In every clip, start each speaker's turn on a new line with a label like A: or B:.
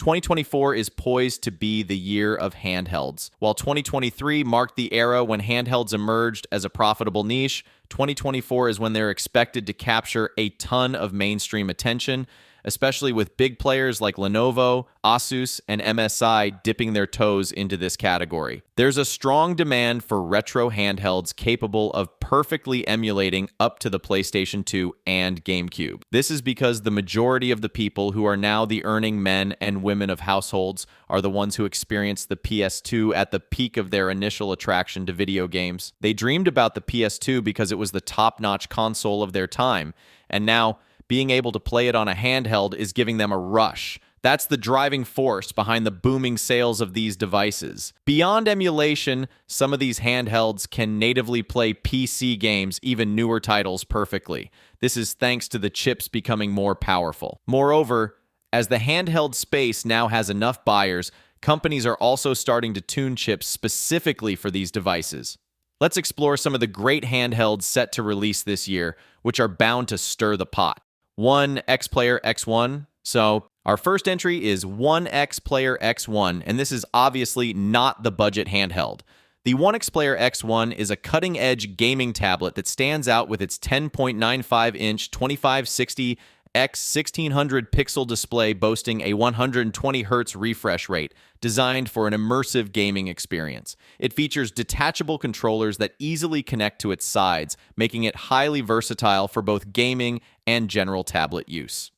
A: 2024 is poised to be the year of handhelds. While 2023 marked the era when handhelds emerged as a profitable niche, 2024 is when they're expected to capture a ton of mainstream attention, especially with big players like Lenovo, Asus, and MSI dipping their toes into this category. There's a strong demand for retro handhelds capable of perfectly emulating up to the PlayStation 2 and GameCube. This is because the majority of the people who are now the earning men and women of households are the ones who experienced the PS2 at the peak of their initial attraction to video games. They dreamed about the PS2 because it was the top-notch console of their time, and now being able to play it on a handheld is giving them a rush. That's the driving force behind the booming sales of these devices. Beyond emulation, some of these handhelds can natively play PC games, even newer titles, perfectly. This is thanks to the chips becoming more powerful. Moreover, as the handheld space now has enough buyers, companies are also starting to tune chips specifically for these devices. Let's explore some of the great handhelds set to release this year, which are bound to stir the pot. OneXPlayer X1. So our first entry is OneXPlayer X1, and this is obviously not the budget handheld. The OneXPlayer X1 is a cutting-edge gaming tablet that stands out with its 10.95-inch 2560 x 1600 pixel display boasting a 120 Hz refresh rate, designed for an immersive gaming experience. It features detachable controllers that easily connect to its sides, making it highly versatile for both gaming and general tablet use.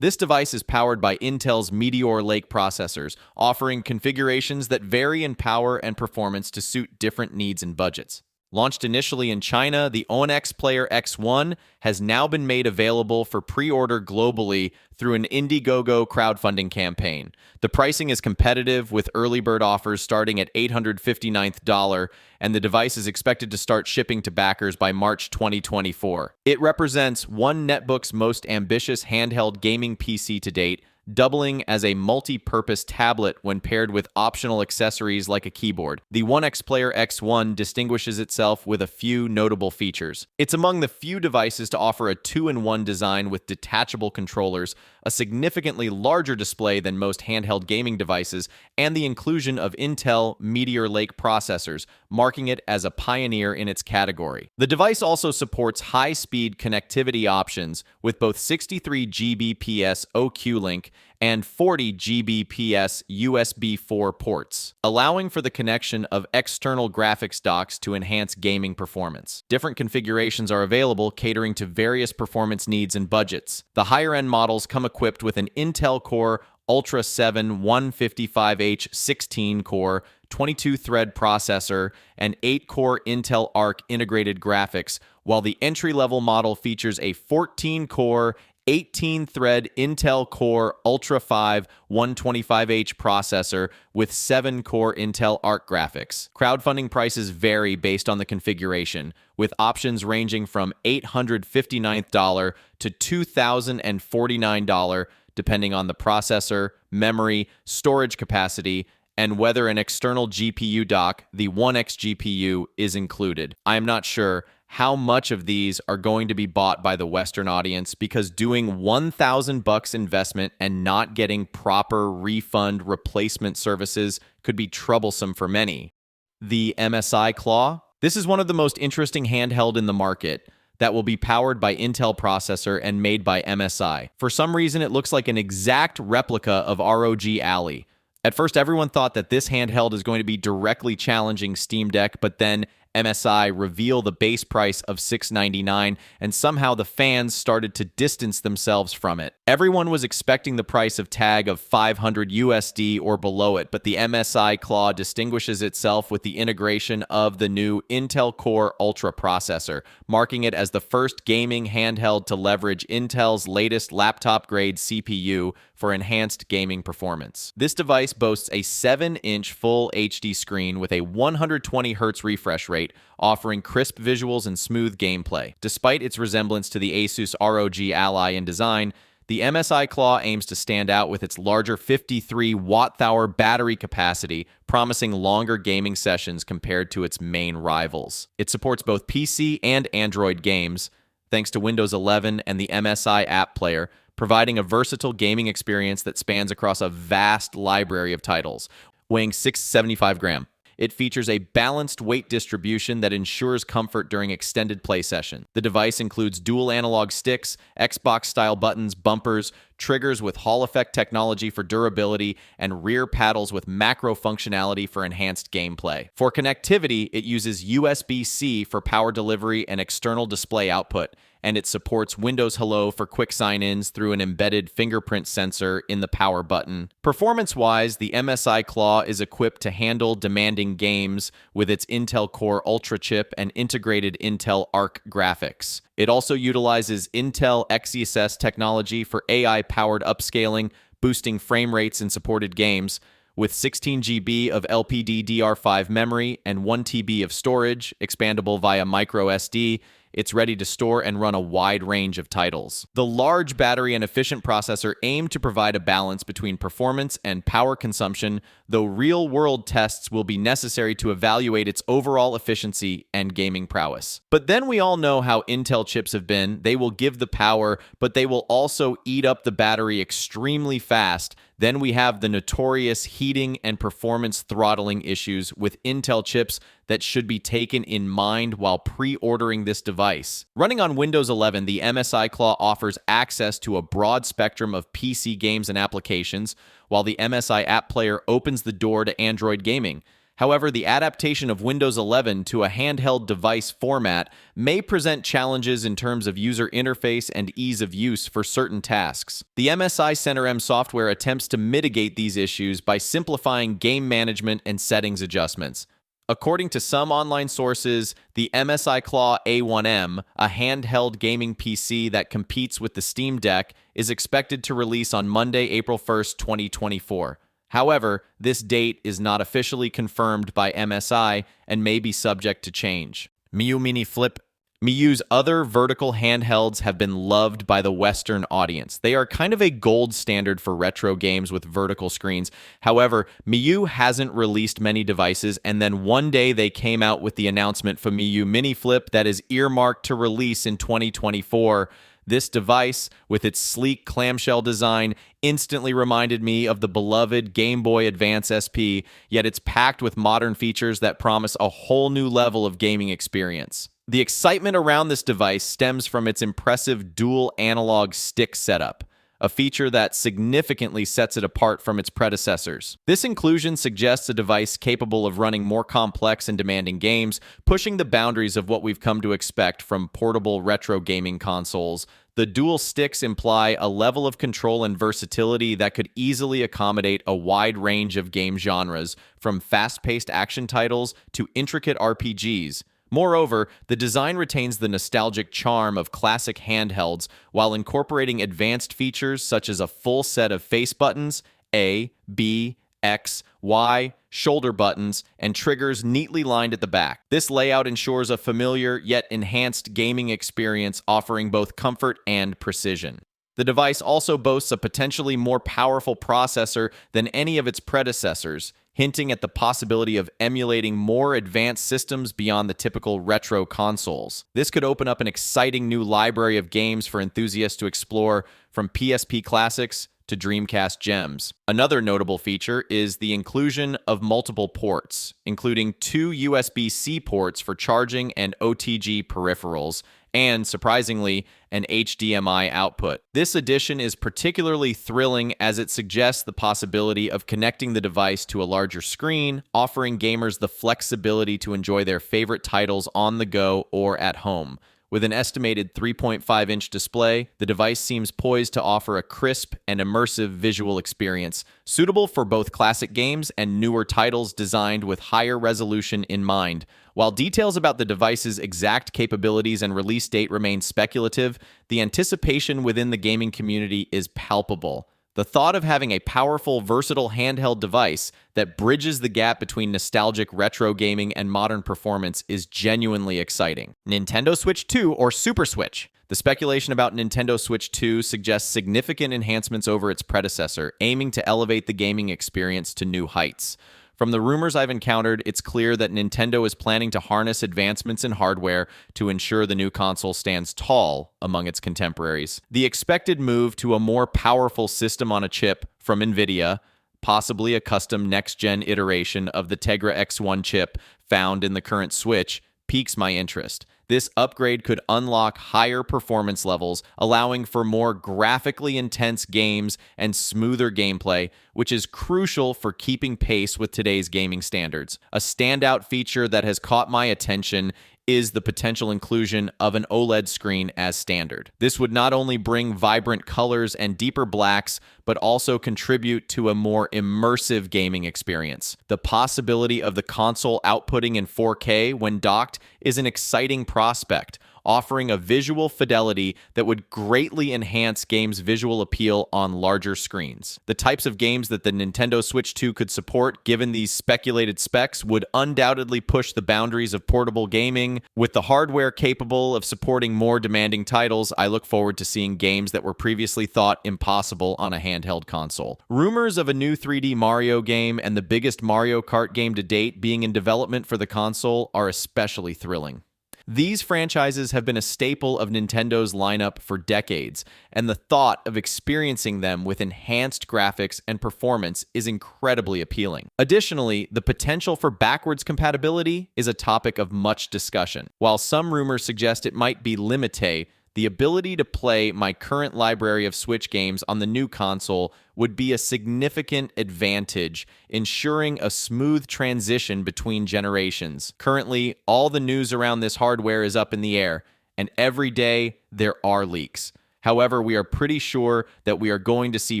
A: This device is powered by Intel's Meteor Lake processors, offering configurations that vary in power and performance to suit different needs and budgets. Launched initially in China, the OneXPlayer X1 has now been made available for pre-order globally through an Indiegogo crowdfunding campaign. The pricing is competitive, with early bird offers starting at $859, and the device is expected to start shipping to backers by March 2024. It represents one netbook's most ambitious handheld gaming PC to date, doubling as a multi-purpose tablet when paired with optional accessories like a keyboard. The OneXPlayer X1 distinguishes itself with a few notable features. It's among the few devices to offer a two-in-one design with detachable controllers, a significantly larger display than most handheld gaming devices, and the inclusion of Intel Meteor Lake processors, marking it as a pioneer in its category. The device also supports high-speed connectivity options with both 63 Gbps OQ-Link and 40 Gbps USB 4 ports, allowing for the connection of external graphics docks to enhance gaming performance. Different configurations are available, catering to various performance needs and budgets. The higher-end models come equipped with an Intel Core Ultra 7 155H 16-core, 22-thread processor, and 8-core Intel Arc integrated graphics, while the entry-level model features a 14-core, 18-thread Intel Core Ultra 5 125H processor with 7-core Intel Arc graphics. Crowdfunding prices vary based on the configuration, with options ranging from $859 to $2,049, depending on the processor, memory, storage capacity, and whether an external GPU dock, the 1X GPU, is included. I am not sure how much of these are going to be bought by the Western audience, because doing $1,000 investment and not getting proper refund replacement services could be troublesome for many. The MSI Claw. This is one of the most interesting handheld in the market that will be powered by Intel processor and made by MSI. For some reason, it looks like an exact replica of ROG Ali. At first, everyone thought that this handheld is going to be directly challenging Steam Deck, but then MSI reveal the base price of $699, and somehow the fans started to distance themselves from it. Everyone was expecting the price of tag of $500 USD or below it, but the MSI Claw distinguishes itself with the integration of the new Intel Core Ultra processor, marking it as the first gaming handheld to leverage Intel's latest laptop-grade CPU for enhanced gaming performance. This device boasts a 7-inch full HD screen with a 120 Hz refresh rate, offering crisp visuals and smooth gameplay. Despite its resemblance to the Asus ROG Ally in design, the MSI Claw aims to stand out with its larger 53 watt-hour battery capacity, promising longer gaming sessions compared to its main rivals. It supports both PC and Android games, thanks to Windows 11 and the MSI App Player, providing a versatile gaming experience that spans across a vast library of titles. Weighing 675 grams. It features a balanced weight distribution that ensures comfort during extended play session. The device includes dual analog sticks, Xbox-style buttons, bumpers, triggers with Hall effect technology for durability, and rear paddles with macro functionality for enhanced gameplay. For connectivity, it uses USB-C for power delivery and external display output, and it supports Windows Hello for quick sign-ins through an embedded fingerprint sensor in the power button. Performance-wise, the MSI Claw is equipped to handle demanding games with its Intel Core Ultra chip and integrated Intel Arc graphics. It also utilizes Intel XeSS technology for AI-powered upscaling, boosting frame rates in supported games. With 16 GB of LPDDR5 memory and 1 TB of storage, expandable via microSD, it's ready to store and run a wide range of titles. The large battery and efficient processor aim to provide a balance between performance and power consumption, though real-world tests will be necessary to evaluate its overall efficiency and gaming prowess. But then we all know how Intel chips have been. They will give the power, but they will also eat up the battery extremely fast. Then we have the notorious heating and performance throttling issues with Intel chips that should be taken in mind while pre-ordering this device. Running on Windows 11, the MSI Claw offers access to a broad spectrum of PC games and applications, while the MSI App Player opens the door to Android gaming. However, the adaptation of Windows 11 to a handheld device format may present challenges in terms of user interface and ease of use for certain tasks. The MSI Center M software attempts to mitigate these issues by simplifying game management and settings adjustments. According to some online sources, the MSI Claw A1M, a handheld gaming PC that competes with the Steam Deck, is expected to release on Monday, April 1st, 2024. However, this date is not officially confirmed by MSI and may be subject to change. Miu Mini Flip. Miu's other vertical handhelds have been loved by the Western audience. They are kind of a gold standard for retro games with vertical screens. However, Miu hasn't released many devices, and then one day they came out with the announcement for Miu Mini Flip that is earmarked to release in 2024. This device, with its sleek clamshell design, instantly reminded me of the beloved Game Boy Advance SP, yet it's packed with modern features that promise a whole new level of gaming experience. The excitement around this device stems from its impressive dual analog stick setup, a feature that significantly sets it apart from its predecessors. This inclusion suggests a device capable of running more complex and demanding games, pushing the boundaries of what we've come to expect from portable retro gaming consoles. The dual sticks imply a level of control and versatility that could easily accommodate a wide range of game genres, from fast-paced action titles to intricate RPGs. Moreover, the design retains the nostalgic charm of classic handhelds while incorporating advanced features such as a full set of face buttons, A, B, X, Y, shoulder buttons, and triggers neatly lined at the back. This layout ensures a familiar yet enhanced gaming experience, offering both comfort and precision. The device also boasts a potentially more powerful processor than any of its predecessors, hinting at the possibility of emulating more advanced systems beyond the typical retro consoles. This could open up an exciting new library of games for enthusiasts to explore, from PSP classics to Dreamcast gems. Another notable feature is the inclusion of multiple ports, including 2 USB-C ports for charging and OTG peripherals, and, surprisingly, an HDMI output. This addition is particularly thrilling as it suggests the possibility of connecting the device to a larger screen, offering gamers the flexibility to enjoy their favorite titles on the go or at home. With an estimated 3.5-inch display, the device seems poised to offer a crisp and immersive visual experience, suitable for both classic games and newer titles designed with higher resolution in mind. While details about the device's exact capabilities and release date remain speculative, the anticipation within the gaming community is palpable. The thought of having a powerful, versatile handheld device that bridges the gap between nostalgic retro gaming and modern performance is genuinely exciting. Nintendo Switch 2 or Super Switch. The speculation about Nintendo Switch 2 suggests significant enhancements over its predecessor, aiming to elevate the gaming experience to new heights. From the rumors I've encountered, it's clear that Nintendo is planning to harness advancements in hardware to ensure the new console stands tall among its contemporaries. The expected move to a more powerful system on a chip from NVIDIA, possibly a custom next-gen iteration of the Tegra X1 chip found in the current Switch, piques my interest. This upgrade could unlock higher performance levels, allowing for more graphically intense games and smoother gameplay, which is crucial for keeping pace with today's gaming standards. A standout feature that has caught my attention is the potential inclusion of an OLED screen as standard. This would not only bring vibrant colors and deeper blacks, but also contribute to a more immersive gaming experience. The possibility of the console outputting in 4K when docked is an exciting prospect, offering a visual fidelity that would greatly enhance games' visual appeal on larger screens. The types of games that the Nintendo Switch 2 could support, given these speculated specs, would undoubtedly push the boundaries of portable gaming. With the hardware capable of supporting more demanding titles, I look forward to seeing games that were previously thought impossible on a handheld console. Rumors of a new 3D Mario game and the biggest Mario Kart game to date being in development for the console are especially thrilling. These franchises have been a staple of Nintendo's lineup for decades, and the thought of experiencing them with enhanced graphics and performance is incredibly appealing. Additionally, the potential for backwards compatibility is a topic of much discussion. While some rumors suggest it might be limited, the ability to play my current library of Switch games on the new console would be a significant advantage, ensuring a smooth transition between generations. Currently, all the news around this hardware is up in the air, and every day there are leaks. However, we are pretty sure that we are going to see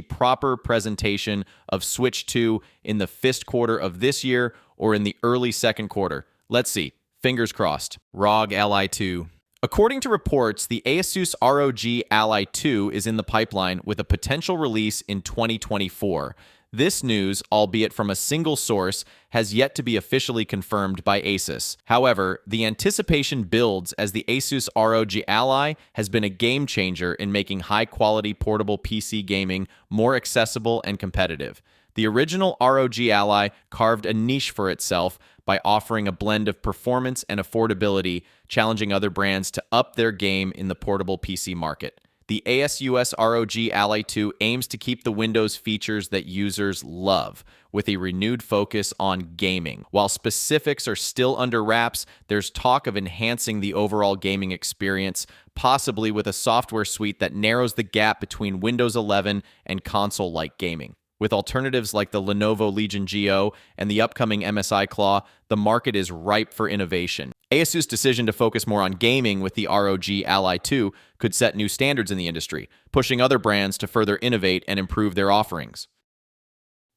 A: proper presentation of Switch 2 in the first quarter of this year or in the early second quarter. Let's see. Fingers crossed. ROG Ali 2. According to reports, the Asus ROG Ali 2 is in the pipeline with a potential release in 2024. This news, albeit from a single source, has yet to be officially confirmed by Asus. However, the anticipation builds as the Asus ROG Ali has been a game changer in making high-quality portable PC gaming more accessible and competitive. The original ROG Ali carved a niche for itself by offering a blend of performance and affordability, challenging other brands to up their game in the portable PC market. The Asus ROG Ali 2 aims to keep the Windows features that users love, with a renewed focus on gaming. While specifics are still under wraps, there's talk of enhancing the overall gaming experience, possibly with a software suite that narrows the gap between Windows 11 and console-like gaming. With alternatives like the Lenovo Legion Go and the upcoming MSI Claw, the market is ripe for innovation. Asus' decision to focus more on gaming with the ROG Ali 2 could set new standards in the industry, pushing other brands to further innovate and improve their offerings.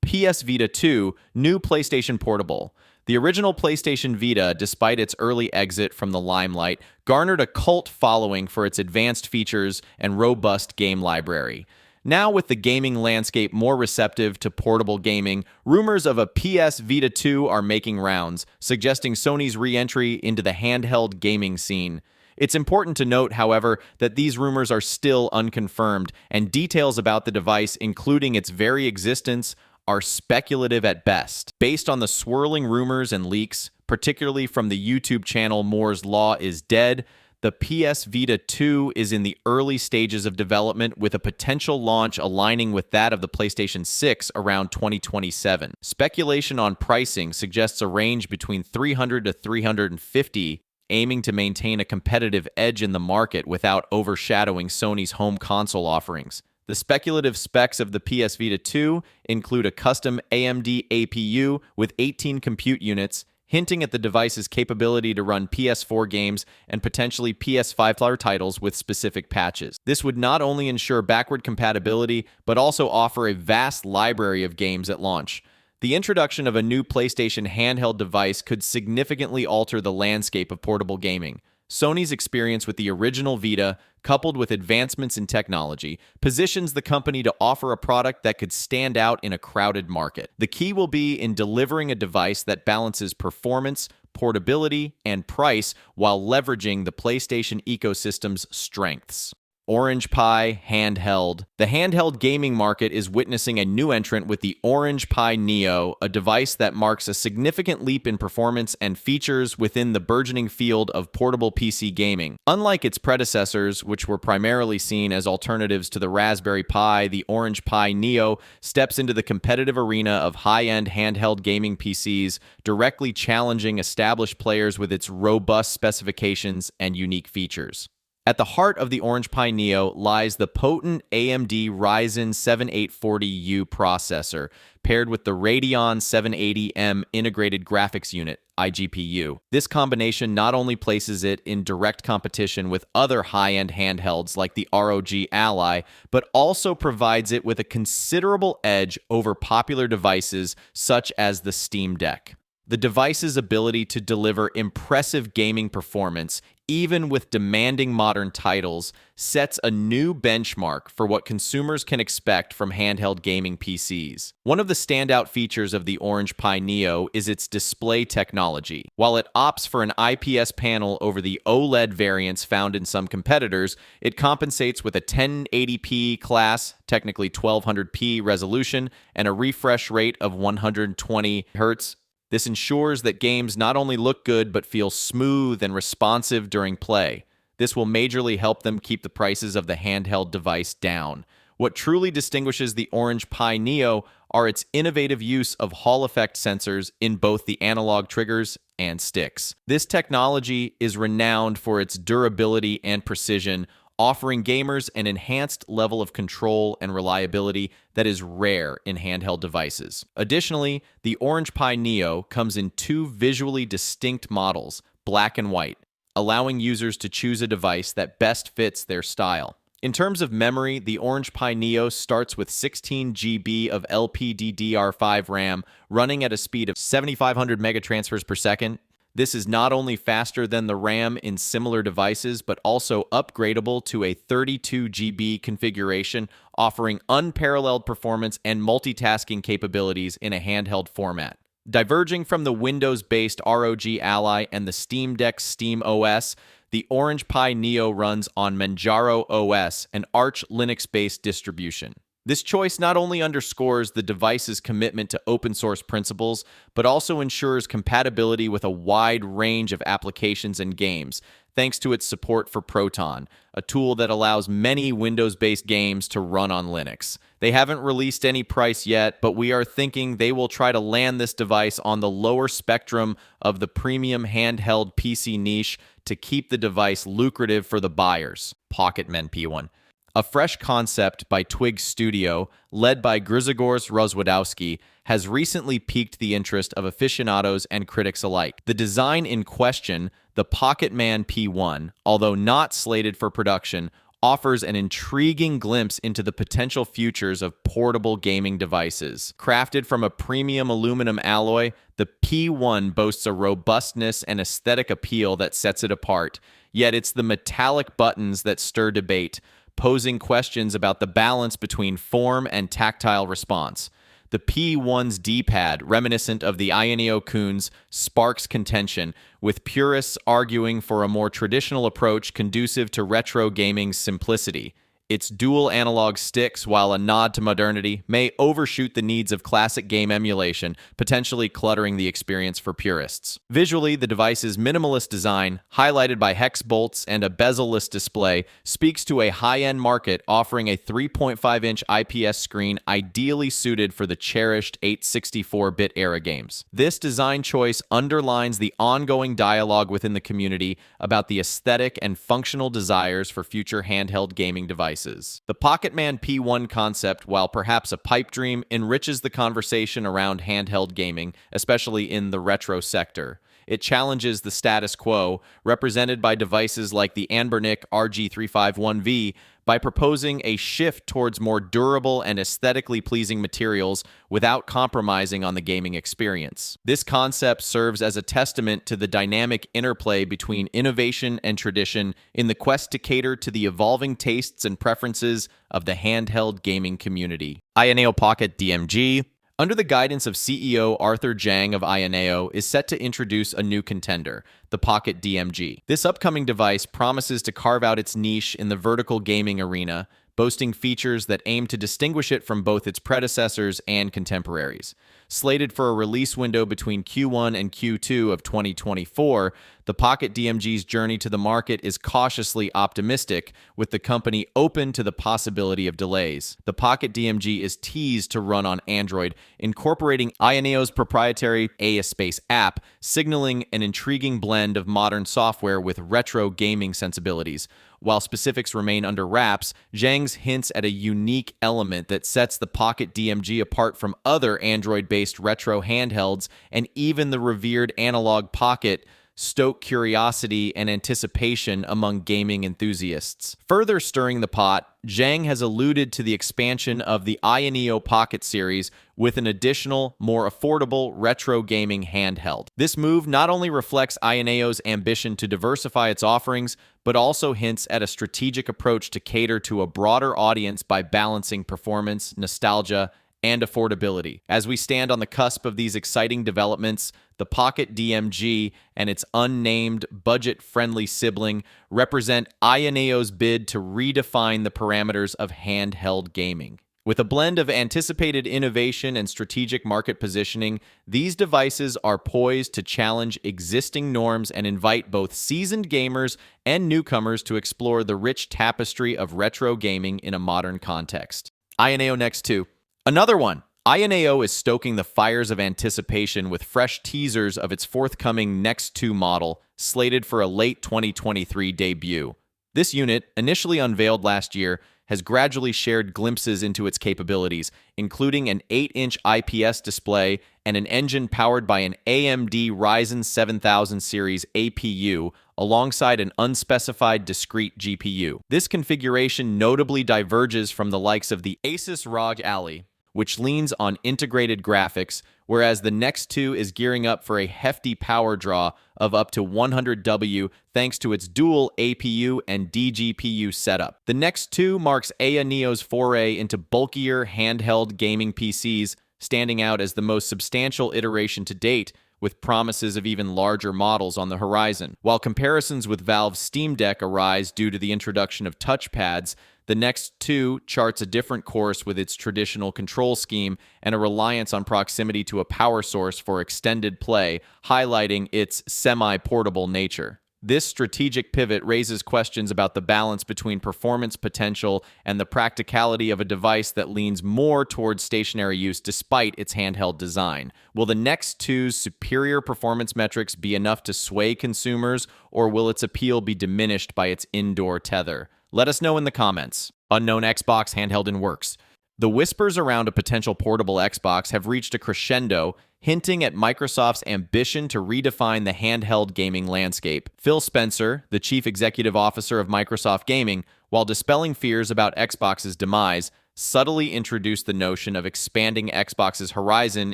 A: PS Vita 2, new PlayStation Portable. The original PlayStation Vita, despite its early exit from the limelight, garnered a cult following for its advanced features and robust game library. Now, with the gaming landscape more receptive to portable gaming, rumors of a PS Vita 2 are making rounds, suggesting Sony's re-entry into the handheld gaming scene. It's important to note, however, that these rumors are still unconfirmed, and details about the device, including its very existence, are speculative at best. Based on the swirling rumors and leaks, particularly from the YouTube channel Moore's Law is Dead, the PS Vita 2 is in the early stages of development, with a potential launch aligning with that of the PlayStation 6 around 2027. Speculation on pricing suggests a range between $300 to $350, aiming to maintain a competitive edge in the market without overshadowing Sony's home console offerings. The speculative specs of the PS Vita 2 include a custom AMD APU with 18 compute units, hinting at the device's capability to run PS4 games and potentially PS5 titles with specific patches. This would not only ensure backward compatibility, but also offer a vast library of games at launch. The introduction of a new PlayStation handheld device could significantly alter the landscape of portable gaming. Sony's experience with the original Vita, coupled with advancements in technology, positions the company to offer a product that could stand out in a crowded market. The key will be in delivering a device that balances performance, portability, and price while leveraging the PlayStation ecosystem's strengths. Orange Pi Handheld. The handheld gaming market is witnessing a new entrant with the Orange Pi Neo, a device that marks a significant leap in performance and features within the burgeoning field of portable PC gaming. Unlike its predecessors, which were primarily seen as alternatives to the Raspberry Pi, the Orange Pi Neo steps into the competitive arena of high-end handheld gaming PCs, directly challenging established players with its robust specifications and unique features. At the heart of the Orange Pi Neo lies the potent AMD Ryzen 7 840U processor, paired with the Radeon 780M integrated graphics unit, iGPU. This combination not only places it in direct competition with other high-end handhelds like the ROG Ally, but also provides it with a considerable edge over popular devices such as the Steam Deck. The device's ability to deliver impressive gaming performance, even with demanding modern titles, sets a new benchmark for what consumers can expect from handheld gaming PCs. One of the standout features of the Orange Pi Neo is its display technology. While it opts for an IPS panel over the OLED variants found in some competitors, it compensates with a 1080p class, technically 1200p resolution, and a refresh rate of 120 Hz. This ensures that games not only look good but feel smooth and responsive during play. This will majorly help them keep the prices of the handheld device down. What truly distinguishes the Orange Pi Neo are its innovative use of Hall effect sensors in both the analog triggers and sticks. This technology is renowned for its durability and precision, offering gamers an enhanced level of control and reliability that is rare in handheld devices. Additionally, the Orange Pi Neo comes in two visually distinct models, black and white, allowing users to choose a device that best fits their style. In terms of memory, the Orange Pi Neo starts with 16 GB of LPDDR5 RAM running at a speed of 7,500 megatransfers per second. This is not only faster than the RAM in similar devices, but also upgradable to a 32 GB configuration, offering unparalleled performance and multitasking capabilities in a handheld format. Diverging from the Windows-based ROG Ally and the Steam Deck Steam OS, the Orange Pi Neo runs on Manjaro OS, an Arch Linux-based distribution. This choice not only underscores the device's commitment to open-source principles, but also ensures compatibility with a wide range of applications and games, thanks to its support for Proton, a tool that allows many Windows-based games to run on Linux. They haven't released any price yet, but we are thinking they will try to land this device on the lower spectrum of the premium handheld PC niche to keep the device lucrative for the buyers. Pocketman P1. A fresh concept by Twig Studio, led by Grzegorz Rozwadowski, has recently piqued the interest of aficionados and critics alike. The design in question, the Pocketman P1, although not slated for production, offers an intriguing glimpse into the potential futures of portable gaming devices. Crafted from a premium aluminum alloy, the P1 boasts a robustness and aesthetic appeal that sets it apart, yet it's the metallic buttons that stir debate, posing questions about the balance between form and tactile response. The P1's D-pad, reminiscent of the Ionio Kun's, sparks contention, with purists arguing for a more traditional approach conducive to retro gaming's simplicity. Its dual analog sticks, while a nod to modernity, may overshoot the needs of classic game emulation, potentially cluttering the experience for purists. Visually, the device's minimalist design, highlighted by hex bolts and a bezel-less display, speaks to a high-end market offering a 3.5-inch IPS screen ideally suited for the cherished 864-bit era games. This design choice underlines the ongoing dialogue within the community about the aesthetic and functional desires for future handheld gaming devices. The Pocketman P1 concept, while perhaps a pipe dream, enriches the conversation around handheld gaming, especially in the retro sector. It challenges the status quo, represented by devices like the Anbernic RG351V, by proposing a shift towards more durable and aesthetically pleasing materials without compromising on the gaming experience. This concept serves as a testament to the dynamic interplay between innovation and tradition in the quest to cater to the evolving tastes and preferences of the handheld gaming community. Inao Pocket DMG, under the guidance of CEO Arthur Zhang of Inao, is set to introduce a new contender, the Pocket DMG. This upcoming device promises to carve out its niche in the vertical gaming arena, boasting features that aim to distinguish it from both its predecessors and contemporaries. Slated for a release window between Q1 and Q2 of 2024, the Pocket DMG's journey to the market is cautiously optimistic, with the company open to the possibility of delays. The Pocket DMG is teased to run on Android, incorporating Inao's proprietary Space app, signaling an intriguing blend of modern software with retro gaming sensibilities. While specifics remain under wraps, Zhang's hints at a unique element that sets the Pocket DMG apart from other Android-based retro handhelds, and even the revered analog Pocket stoke curiosity and anticipation among gaming enthusiasts. Further stirring the pot, Zhang has alluded to the expansion of the Inao Pocket series with an additional, more affordable retro gaming handheld. This move not only reflects Inao's ambition to diversify its offerings, but also hints at a strategic approach to cater to a broader audience by balancing performance, nostalgia, and affordability. As we stand on the cusp of these exciting developments, the Pocket DMG and its unnamed, budget-friendly sibling represent Inao's bid to redefine the parameters of handheld gaming. With a blend of anticipated innovation and strategic market positioning, these devices are poised to challenge existing norms and invite both seasoned gamers and newcomers to explore the rich tapestry of retro gaming in a modern context. Inao Next 2. Another one. Inao is stoking the fires of anticipation with fresh teasers of its forthcoming Next 2 model, slated for a late 2023 debut. This unit, initially unveiled last year, has gradually shared glimpses into its capabilities, including an 8-inch IPS display and an engine powered by an AMD Ryzen 7000 series APU, alongside an unspecified discrete GPU. This configuration notably diverges from the likes of the Asus Rog Ali, which leans on integrated graphics, whereas the Next 2 is gearing up for a hefty power draw of up to 100W thanks to its dual APU and DGPU setup. The Next 2 marks Inao's foray into bulkier handheld gaming PCs, standing out as the most substantial iteration to date, with promises of even larger models on the horizon. While comparisons with Valve's Steam Deck arise due to the introduction of touchpads, the Next 2 charts a different course with its traditional control scheme and a reliance on proximity to a power source for extended play, highlighting its semi-portable nature. This strategic pivot raises questions about the balance between performance potential and the practicality of a device that leans more towards stationary use despite its handheld design. Will the Next 2's superior performance metrics be enough to sway consumers, or will its appeal be diminished by its indoor tether? Let us know in the comments. Unknown Xbox handheld in works. The whispers around a potential portable Xbox have reached a crescendo, hinting at Microsoft's ambition to redefine the handheld gaming landscape. Phil Spencer, the chief executive officer of Microsoft Gaming, while dispelling fears about Xbox's demise, subtly introduced the notion of expanding Xbox's horizon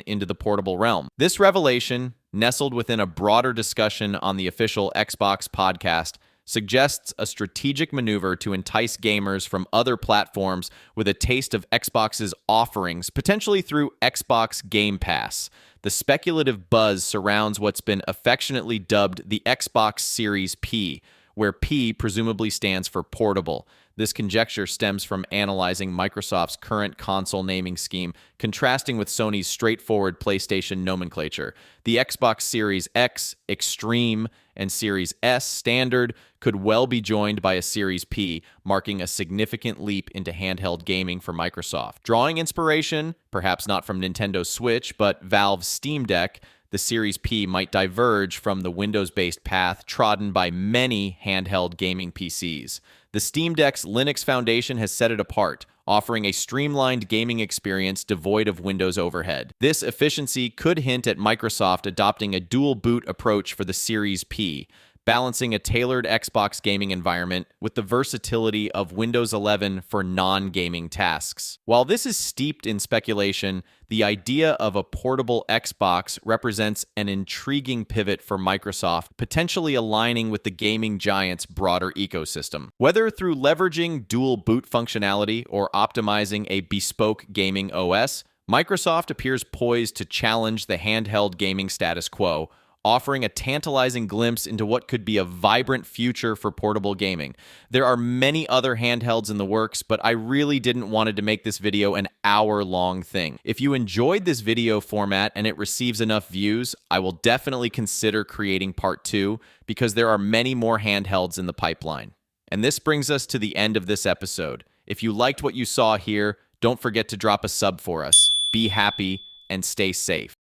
A: into the portable realm. This revelation, nestled within a broader discussion on the official Xbox podcast, suggests a strategic maneuver to entice gamers from other platforms with a taste of Xbox's offerings, potentially through Xbox Game Pass. The speculative buzz surrounds what's been affectionately dubbed the Xbox Series P, where P presumably stands for portable. This conjecture stems from analyzing Microsoft's current console naming scheme, contrasting with Sony's straightforward PlayStation nomenclature. The Xbox Series X, Extreme, and Series S Standard could well be joined by a Series P, marking a significant leap into handheld gaming for Microsoft. Drawing inspiration, perhaps not from Nintendo Switch, but Valve's Steam Deck, the Series P might diverge from the Windows-based path trodden by many handheld gaming PCs. The Steam Deck's Linux Foundation has set it apart, offering a streamlined gaming experience devoid of Windows overhead. This efficiency could hint at Microsoft adopting a dual boot approach for the Series P, balancing a tailored Xbox gaming environment with the versatility of Windows 11 for non-gaming tasks. While this is steeped in speculation, the idea of a portable Xbox represents an intriguing pivot for Microsoft, potentially aligning with the gaming giant's broader ecosystem. Whether through leveraging dual boot functionality or optimizing a bespoke gaming OS, Microsoft appears poised to challenge the handheld gaming status quo, offering a tantalizing glimpse into what could be a vibrant future for portable gaming. There are many other handhelds in the works, but I really didn't want to make this video an hour-long thing. If you enjoyed this video format and it receives enough views, I will definitely consider creating part 2 because there are many more handhelds in the pipeline. And this brings us to the end of this episode. If you liked what you saw here, don't forget to drop a sub for us. Be happy and stay safe.